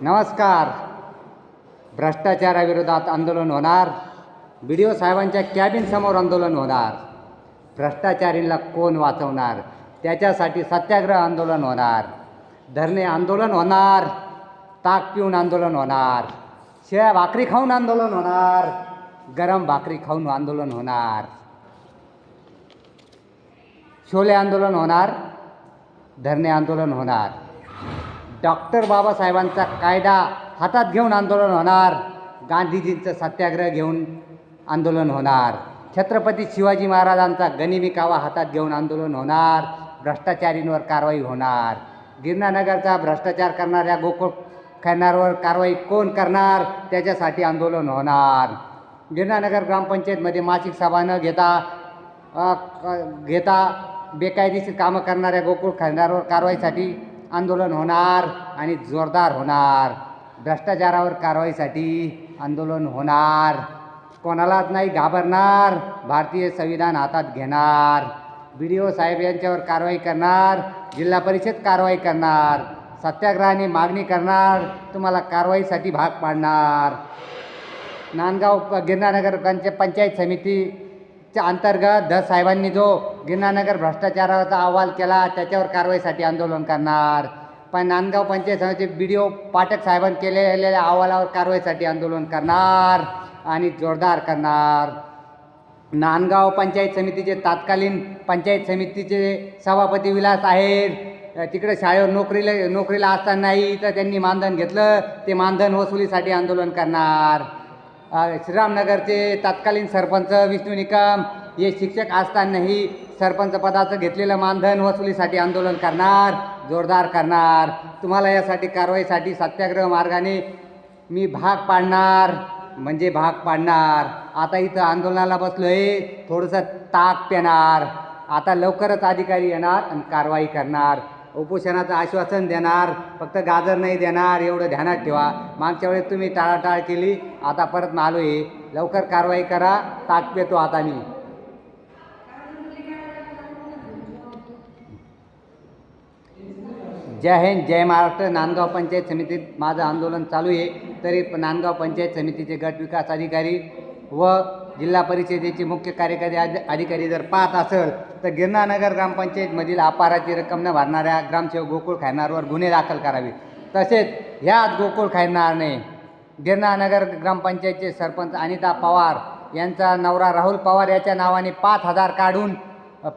नमस्कार. भ्रष्टाचाराविरोधात आंदोलन होणार. BDO साहेबांच्या कॅबिनसमोर आंदोलन होणार. भ्रष्टाचारीला कोण वाचवणार, त्याच्यासाठी सत्याग्रह आंदोलन होणार. धरणे आंदोलन होणार. ताक पिऊन आंदोलन होणार. शिळ्या भाकरी खाऊन आंदोलन होणार. गरम भाकरी खाऊन आंदोलन होणार. शोले आंदोलन होणार. धरणे आंदोलन होणार. डॉक्टर बाबासाहेबांचा कायदा हातात घेऊन आंदोलन होणार. गांधीजींचं सत्याग्रह घेऊन आंदोलन होणार. छत्रपती शिवाजी महाराजांचा गनिमी कावा हातात घेऊन आंदोलन होणार. भ्रष्टाचारींवर कारवाई होणार. गिरणानगरचा भ्रष्टाचार करणाऱ्या गोकुळ खैरनारवर कारवाई कोण करणार, त्याच्यासाठी आंदोलन होणार. गिरणानगर ग्रामपंचायतमध्ये मासिक सभा न घेता बेकायदेशीर कामं करणाऱ्या गोकुळ खैरनारवर कारवाईसाठी आंदोलन होणार आणि जोरदार होणार. भ्रष्टाचारावर कारवाईसाठी आंदोलन होणार. कोणालाच नाही घाबरणार. भारतीय संविधान हातात घेणार. BDO साहेब यांच्यावर कारवाई करणार. जिल्हा परिषद कारवाई करणार. सत्याग्रहाने मागणी करणार. तुम्हाला कारवाईसाठी भाग पाडणार. नांदगाव गिरणानगर पंचायत समितीच्या अंतर्गत साहेबांनी जो गिरणानगर भ्रष्टाचाराचा अहवाल केला, त्याच्यावर कारवाईसाठी आंदोलन करणार. पण नांदगाव पंचायत समिती BDO पाठक साहेबांनी केलेल्या अहवालावर कारवाईसाठी आंदोलन करणार आणि जोरदार करणार. नांदगाव पंचायत समितीचे तत्कालीन पंचायत समितीचे सभापती विलास आहेर तिकडे शाळेवर नोकरीला असतानाही तर त्यांनी मानधन घेतलं. ते मानधन वसुलीसाठी आंदोलन करणार. श्रीरामनगरचे तत्कालीन सरपंच विष्णू निकम हे शिक्षक असतानाही सरपंच पदाचं घेतलेलं मानधन वसुलीसाठी आंदोलन करणार. जोरदार करणार. तुम्हाला यासाठी कारवाईसाठी सत्याग्रह मार्गाने मी भाग पाडणार म्हणजे भाग पाडणार. आता इथं आंदोलनाला बसलो आहे, थोडंसं ताक पिणार. आता लवकरच अधिकारी येणार आणि कारवाई करणार. उपोषणाचं आश्वासन देणार. फक्त गाजर नाही देणार, एवढं ध्यानात ठेवा. मागच्या वेळेस तुम्ही टाळाटाळ केली, आता परत आलो आहे. लवकर कारवाई करा. ताक पितो आता मी. जय हिंद, जय महाराष्ट्र. नांदगाव पंचायत समितीत माझं आंदोलन चालू आहे. तरी नांदगाव पंचायत समितीचे गट विकास अधिकारी व जिल्हा परिषदेचे मुख्य कार्यकारी अधिकारी जर पाहत असेल तर गिरणानगर ग्रामपंचायतमधील अपहाराची रक्कम न भरणाऱ्या ग्रामसेवक गोकुळ खैरनारवर गुन्हे दाखल करावे. तसेच ह्याच गोकुळ खैरनारने गिरणानगर ग्रामपंचायतचे सरपंच अनिता पवार यांचा नवरा राहुल पवार याच्या नावाने 5,000 काढून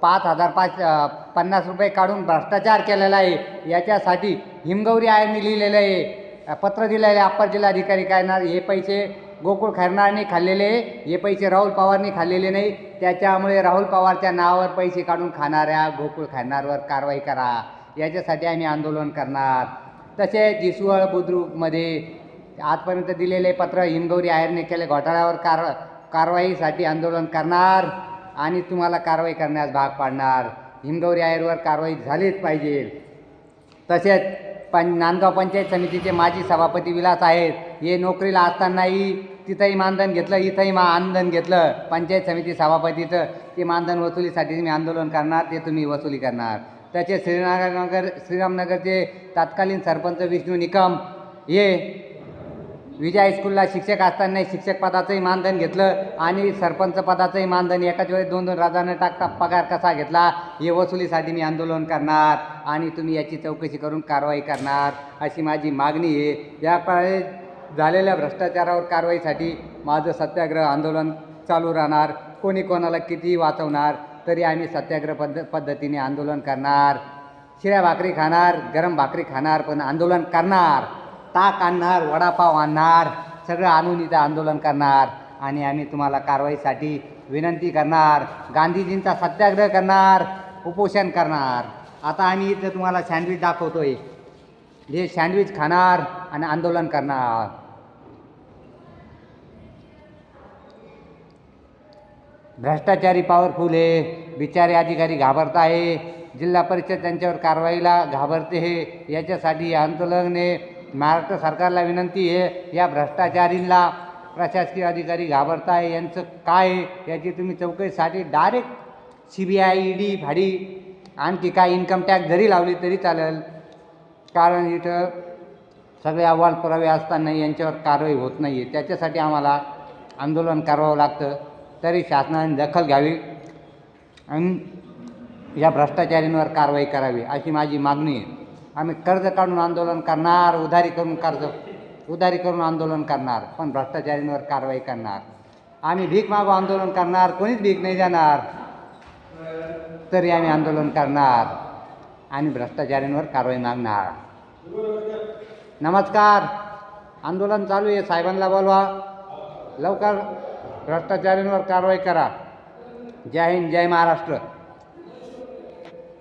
5,550 रुपये काढून भ्रष्टाचार केलेला आहे. याच्यासाठी हिमगौरी आयरनी लिहिलेलं आहे, पत्र दिलेलं आहे अप्पर जिल्हाधिकारी खैरनार. हे पैसे गोकुळ खैरनारने खाल्लेले, हे पैसे राहुल पवारनी खाल्लेले नाही. त्याच्यामुळे राहुल पवारच्या नावावर पैसे काढून खाणाऱ्या गोकुळ खैरनारवर कारवाई करा. याच्यासाठी आम्ही आंदोलन करणार. तसेच जिसवळ बुद्रुकमध्ये आजपर्यंत दिलेले पत्र हिमगौरी आयरने केले घोटाळ्यावर कारवाईसाठी आंदोलन करणार आणि तुम्हाला कारवाई करण्यास भाग पाडणार. हिमगौरी आयरवर कारवाई झालीच पाहिजे. तसेच नांदगाव पंचायत समितीचे माजी सभापती विलास आहेत. हे नोकरीला असतानाही तिथंही मानधन घेतलं, इथंही मानधन घेतलं. पंचायत समिती सभापतीचं ते मानधन वसुलीसाठी मी आंदोलन करणार, ते तुम्ही वसुली करणार. तसेच श्रीरामनगरचे तत्कालीन सरपंच विष्णू निकम हे विजय हायस्कूलला शिक्षक असताना शिक्षक पदाचंही मानधन घेतलं आणि सरपंच पदाचंही मानधन एकाच वेळेस 2-2 राजा न टाकता पगार कसा घेतला, हे वसुलीसाठी मी आंदोलन करणार आणि तुम्ही याची चौकशी करून कारवाई करणार अशी माझी मागणी आहे. याकाळी झालेल्या भ्रष्टाचारावर कारवाईसाठी माझं सत्याग्रह आंदोलन चालू राहणार. कोणी कोणाला कितीही वाचवणार तरी आम्ही सत्याग्रह पद्धतीने आंदोलन करणार. शिळ्या भाकरी खाणार, गरम भाकरी खाणार, पण आंदोलन करणार. ताक आणणार, वडापाव आणणार, सगळं आणून इथं आंदोलन करणार आणि आम्ही तुम्हाला कारवाईसाठी विनंती करणार. गांधीजींचा सत्याग्रह करणार, उपोषण करणार. आता आम्ही इथं तुम्हाला सँडविच दाखवतोय. हे सँडविच खाणार आणि आंदोलन करणार. भ्रष्टाचारी पॉवरफुल आहे. बिचारे अधिकारी घाबरत आहे. जिल्हा परिषद त्यांच्यावर कारवाईला घाबरते आहे. याच्यासाठी आंदोलन आहे. महाराष्ट्र सरकारला विनंती आहे, या भ्रष्टाचारींना प्रशासकीय अधिकारी घाबरत आहे. यांचं काय याची तुम्ही चौकशीसाठी डायरेक्ट CBI ED फाडी आणखी काय इन्कम टॅक्स जरी लावली तरी चालेल. कारण इथं सगळे अहवाल पुरावे असताना यांच्यावर कारवाई होत नाही आहे. त्याच्यासाठी आम्हाला आंदोलन करावं लागतं. तरी शासनाने दखल घ्यावी आणि या भ्रष्टाचारींवर कारवाई करावी अशी माझी मागणी आहे. आम्ही कर्ज काढून आंदोलन करणार, उधारी करून आंदोलन करणार, पण भ्रष्टाचारींवर कारवाई करणार. आम्ही भीक मागू आंदोलन करणार, कोणीच भीक नाही देणार तरी आम्ही आंदोलन करणार आणि भ्रष्टाचारींवर कारवाई मागणार. नमस्कार, आंदोलन चालू आहे, साहेबांना बोलवा, लवकर भ्रष्टाचारींवर कारवाई करा. जय हिंद, जय महाराष्ट्र.